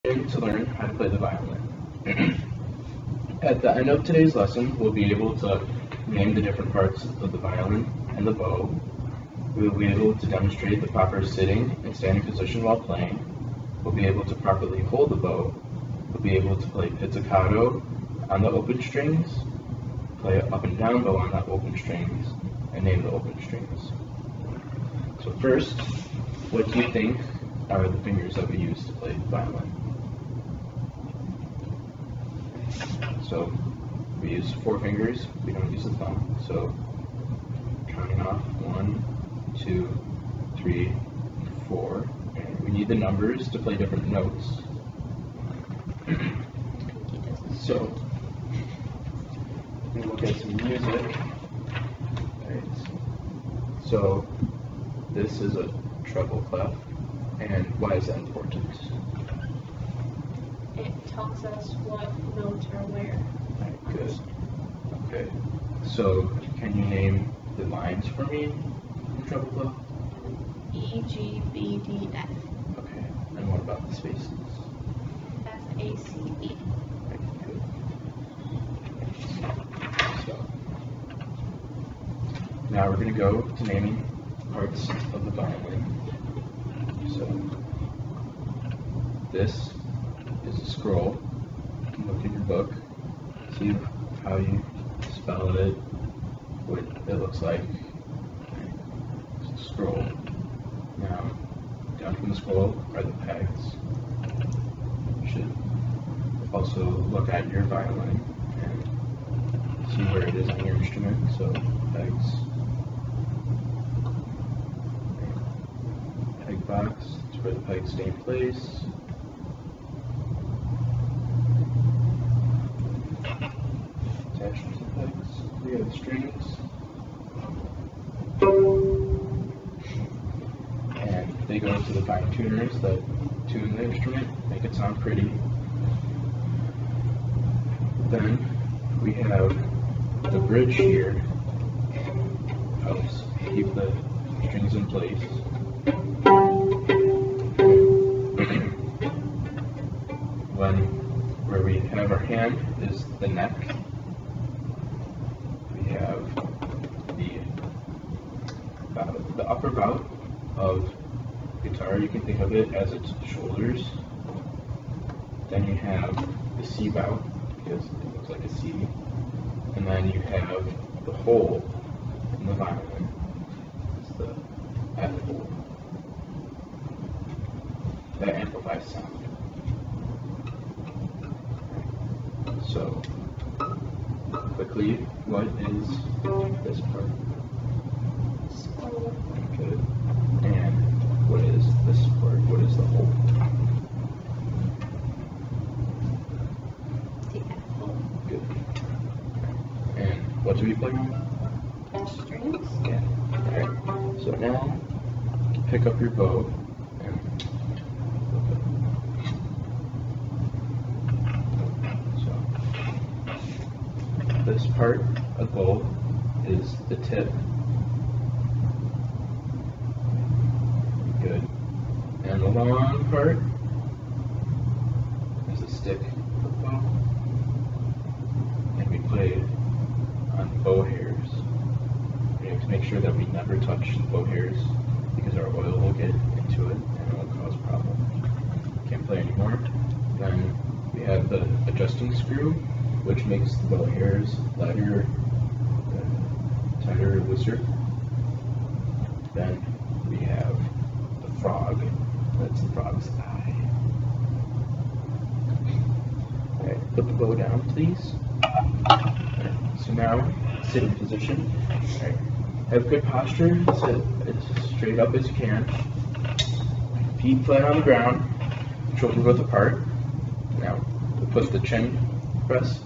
To learn how to play the violin. At the end of today's lesson, we'll be able to name the different parts of the violin and the bow. We will be able to demonstrate the proper sitting and standing position while playing. We'll be able to properly hold the bow. We'll be able to play pizzicato on the open strings, play up and down bow on the open strings, and name the open strings. So first, what do you think are the fingers that we use to play the violin? So we use 4 fingers, we don't use the thumb. So counting off 1, 2, 3, 4. And we need the numbers to play different notes. So we look at some music. Right. So this is a treble clef. And why is that important? It tells us what notes are where. Right, good. Okay. So can you name the lines for me in the treble clef? E, G, B, D, F. Okay. And what about the spaces? F, A, C, E. Right, good. So now we're going to go to naming parts of the violin. So this is a scroll. You can look in your book, see how you spell it, what it looks like. It's a scroll. Now, down from the scroll are the pegs. You should also look at your violin and see where it is on your instrument. So, pegs. Peg box, it's where the pegs stay in place. Attached to the pegs, we have the strings. And they go to the fine tuners that tune the instrument, make it sound pretty. Then we have the bridge here, helps keep the strings in place. Where we have our hand is the neck. We have the upper bout of guitar. You can think of it as its shoulders. Then you have the C bout, because it looks like a C. And then you have the hole in the violin. It's the F hole. That amplifies sound. So, quickly, what is this part? Scroll. Good. And what is this part? What is the hole? The F hole. Good. And what do we play on? Strings. Yeah. Alright. So now, pick up your bow and look at it. This part of the bow is the tip. Good. And the long part is the stick of the bow. And we play on bow hairs. We have to make sure that we never touch the bow hairs because our oil will get into it and it will cause problems. Can't play anymore. Then we have the adjusting screw, which makes the bow hairs lighter, tighter, looser. Then we have the frog. That's the frog's eye. Alright, put the bow down, please. Right, so now, sitting position. Alright, have good posture. Sit as straight up as you can. Feet flat on the ground. Shoulder width apart. Now, we'll put the chin rest.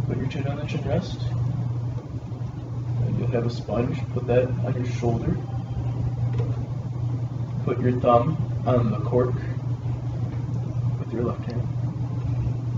Put your chin on the chin rest. And you'll have a sponge. Put that on your shoulder. Put your thumb on the cork with your left hand.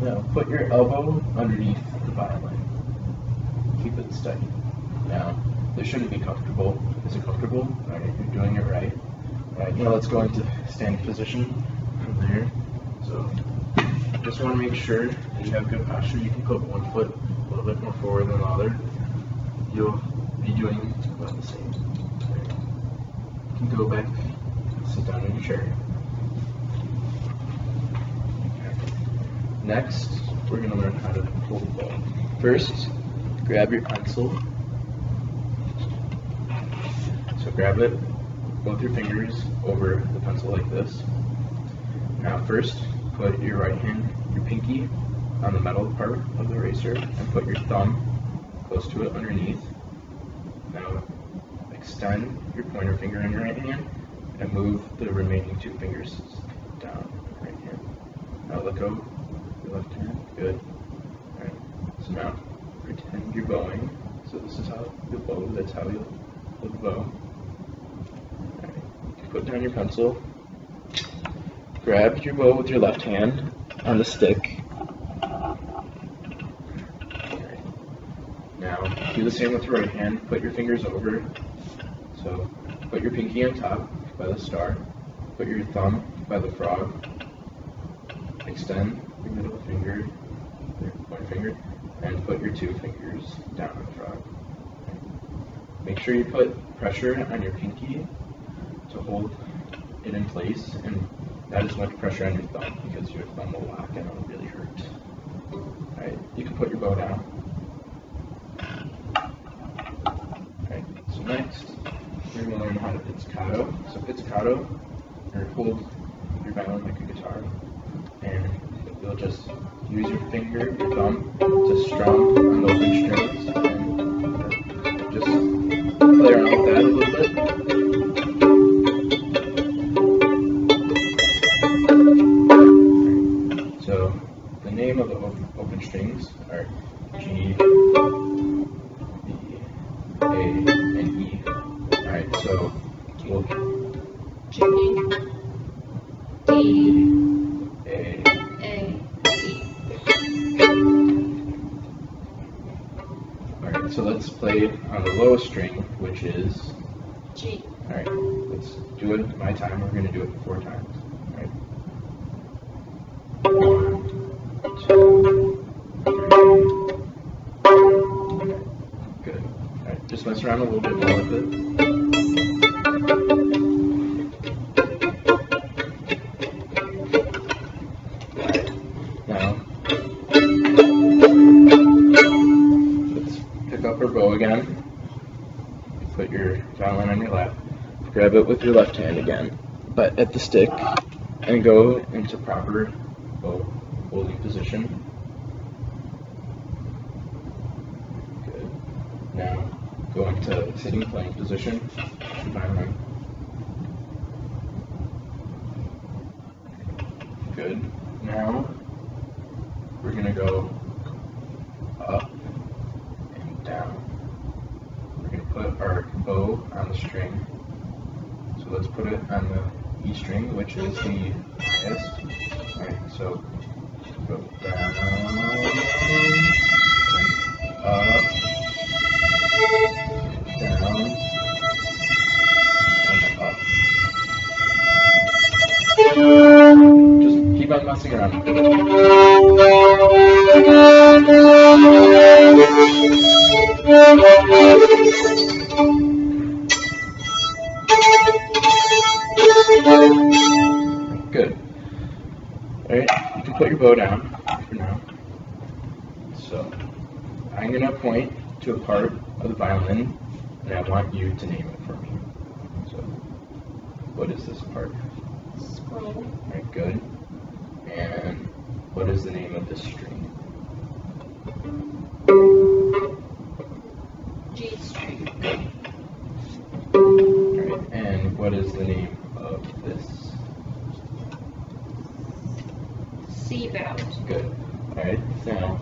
Now put your elbow underneath the violin. Keep it steady. Now, this shouldn't be comfortable. Is it comfortable? Alright, you're doing it right. Alright, now let's go into standing position. here. So just want to make sure that you have good posture. You can put one foot a little bit more forward than the other. You'll be doing about the same. You can go back, sit down in your chair. Next, we're going to learn how to hold the bow. First, grab your pencil. So grab it, both your fingers over the pencil like this. Now first, put your right hand, your pinky, on the metal part of the eraser and put your thumb close to it underneath. Now extend your pointer finger in your right hand and move the remaining two fingers down in your right hand. Now let go of your left hand. Good. Alright. So now pretend you're bowing. So this is how you'll bow. That's how you'll hold the bow. Alright. You can put down your pencil. Grab your bow with your left hand on the stick. Okay. Now do the same with your right hand. Put your fingers over. So put your pinky on top by the star. Put your thumb by the frog. Extend your middle finger, your pointer finger, and put your two fingers down on the frog. Okay. Make sure you put pressure on your pinky to hold it in place, and not as much pressure on your thumb because your thumb will lock and it'll really hurt. Alright, you can put your bow down. Okay, so next we're going to learn how to pizzicato. So pizzicato, or hold your violin like a guitar, and you'll just use your finger, your thumb, to strum on the open strings, and just play around with that a little bit. So the name of the open strings are G, B, A, and E. Alright, so we'll G, D, A, A, E. Alright, so let's play on the lowest string, which is G. Alright, let's do it my time. We're going to do it 4 times. Alright. 1, 2, 3. Okay, good. Alright, just mess around a little bit more with it. Alright, now let's pick up our bow again. Put your violin on your lap. Grab it with your left hand again, but at the stick, and go into proper bow holding position. Good. Now go into sitting playing position. Violin. Good. Now we're going to go up and down. We're going to put our bow on the string. So let's put it on the E string, which is the highest. Alright, so go down, and up, down, and up. Just keep on messing around. Good. Alright, you can put your bow down for now. So, I'm going to point to a part of the violin, and I want you to name it for me. So, what is this part? Scroll. Alright, good. And what is the name of this string? G string. Good. Alright, and what is the name of this? C bound. Good. Alright, now,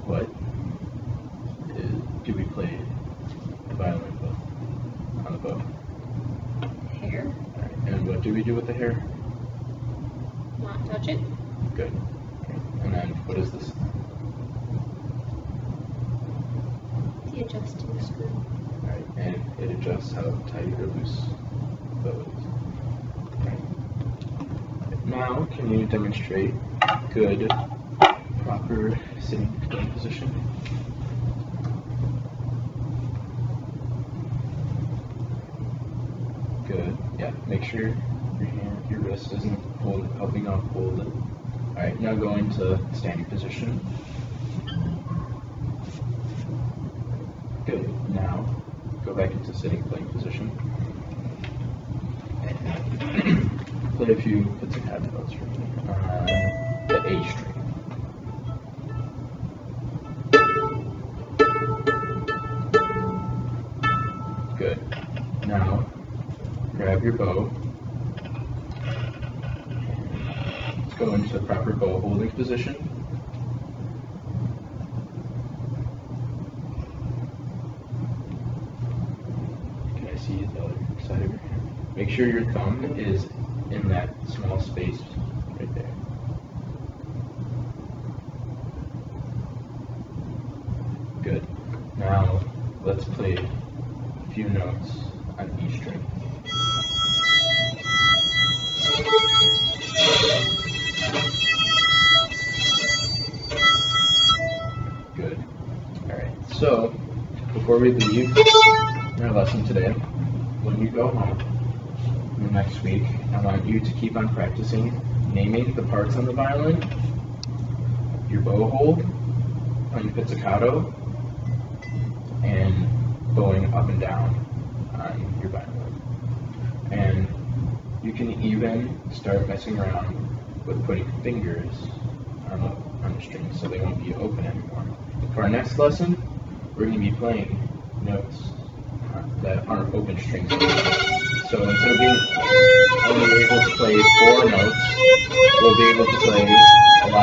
what do we play the violin with on the bow? Hair. Alright, and what do we do with the hair? Not touch it. Good. Alright, and then what is this? The adjusting screw. Alright, and it adjusts how tight or loose the bow is. Alright. Now, can you demonstrate good, proper sitting playing position? Good. Yeah. Make sure your wrist isn't helping out hold it. All right. Now go into standing position. Good. Now go back into sitting playing position. Play a few pizzicato notes for me on the A string. Good. Now grab your bow. Let's go into the proper bow holding position. Can I see the other side of your hand? Make sure your thumb is in that small space right there. Good. Now let's play a few notes on each string. Good. Alright, so before we leave our lesson today, when you go home next week, I want you to keep on practicing naming the parts on the violin, your bow hold, playing pizzicato, and bowing up and down on your violin. And you can even start messing around with putting fingers on the strings so they won't be open anymore. For our next lesson, we're going to be playing notes that aren't open strings anymore. So instead of being only able to play 4 notes, we'll be able to play a lot